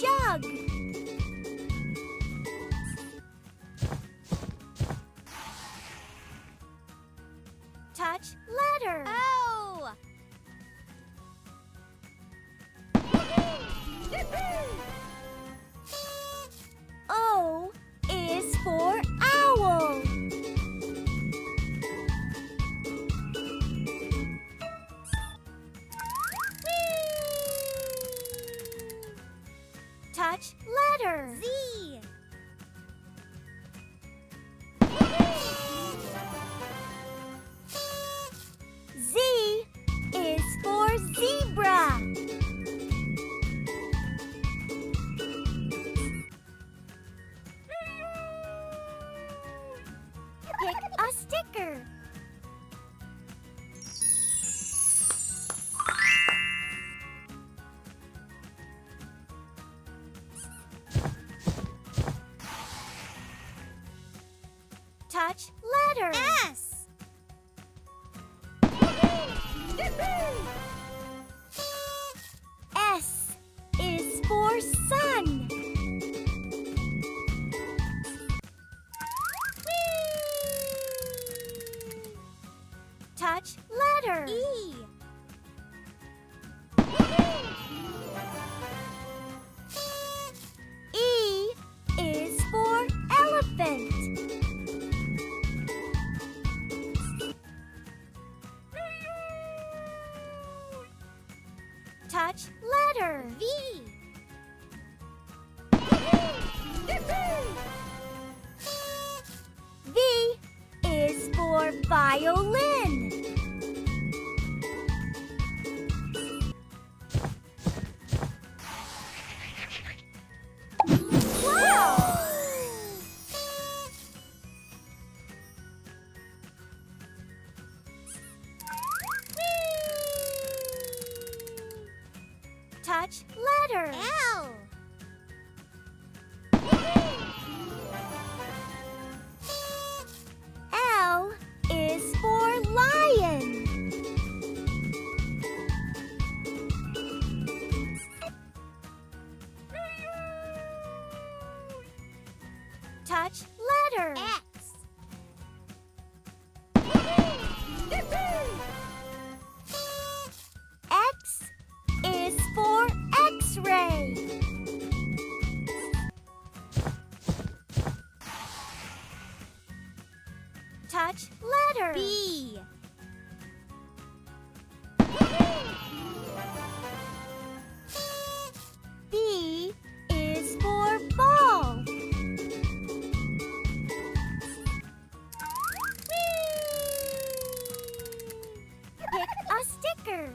jug. Touch letter. O. O is for owl. Touch letter. Z. Z is for zebra. Pick a sticker. Touch letter. S. S is for sun. Touch letter. E. E is for elephant. Touch letter. V. V is for violin. Wow! Touch letter. L. L is for lion. Touch letter. X. X is for X-ray. Touch letter. B. B is for ball. Pick a sticker.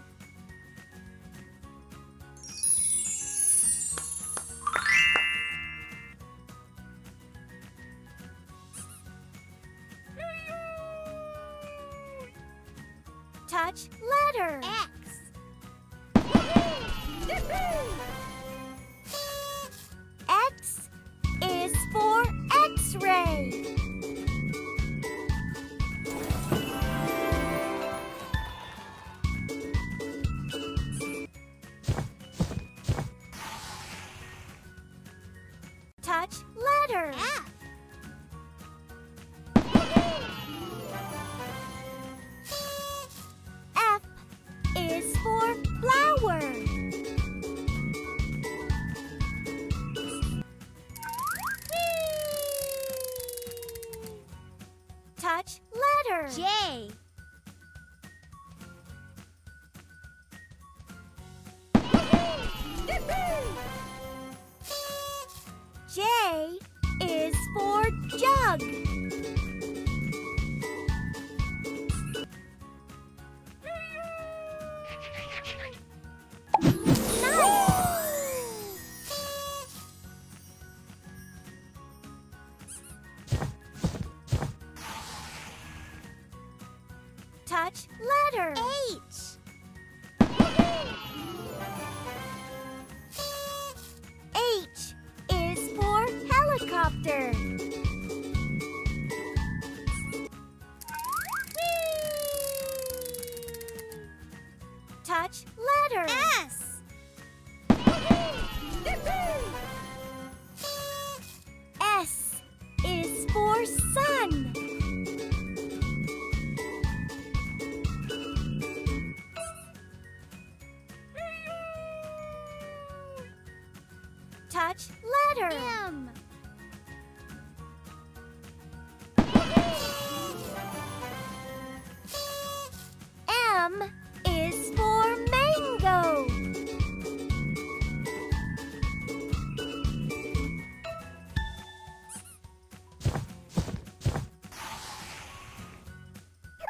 Touch letter. X. X is for X-ray. Touch letter. F. F is for flower. Touch letter. J. J is for jug. Touch letter. H. H is for helicopter. Touch letter. S. Touch letter. M. M is for mango.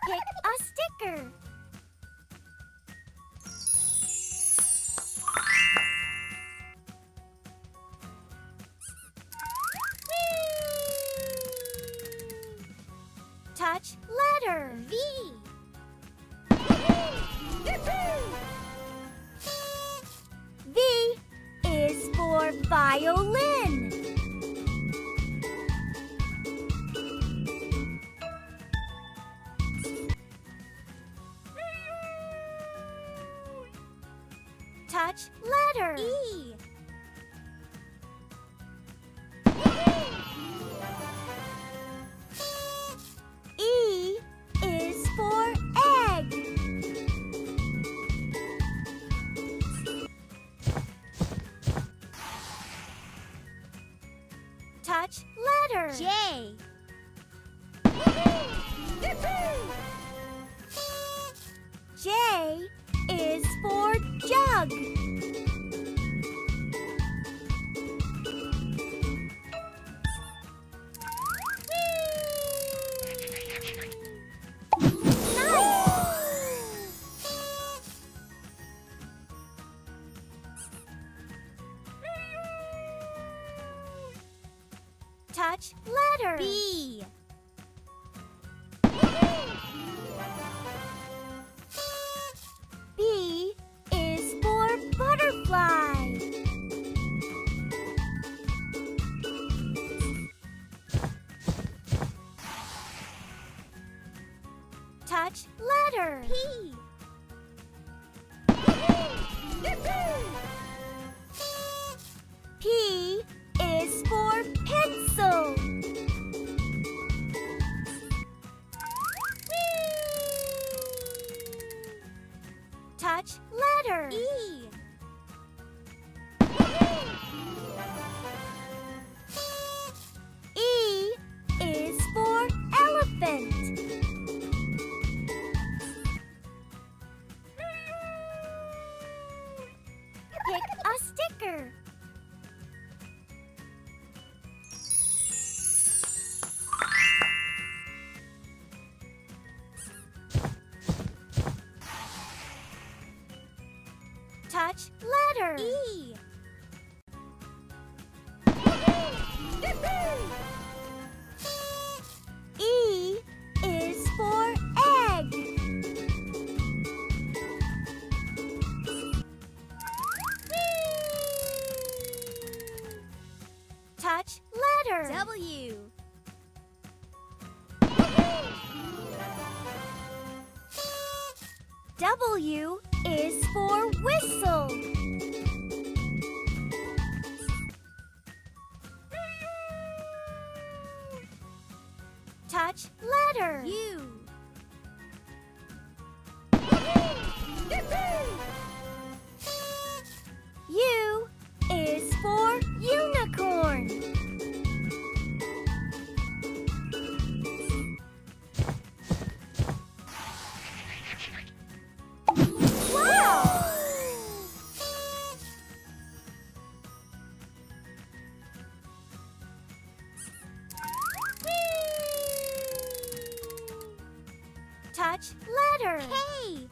Pick a sticker. Touch letter. V. V is for violin. Touch letter. E. E is for egg. Touch letter. J. J is for jug. Touch letter. B. B is for butterfly. Touch letter. P. P is for pencil. Touch letter. E. E is for elephant. Pick a sticker. Touch letter. E. E is for egg. Touch letter. W. W is for whistle. Touch letter. U. U is for unicorn. Wow! Touch letter. K.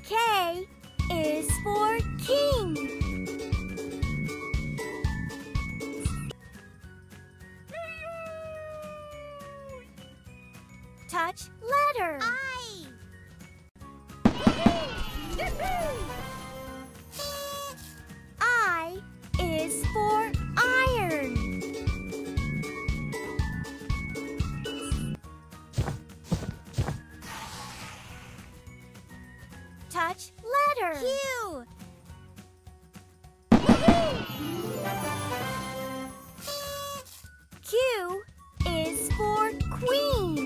K is for king. Touch letter. I. I is for iron. Touch letter. Q. Q is for queen.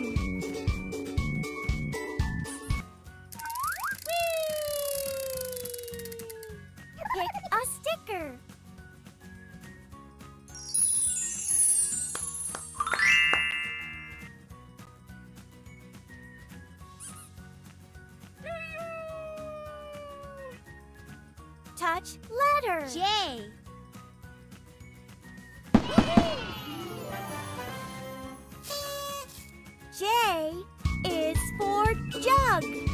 touch letter. J. J is for jug.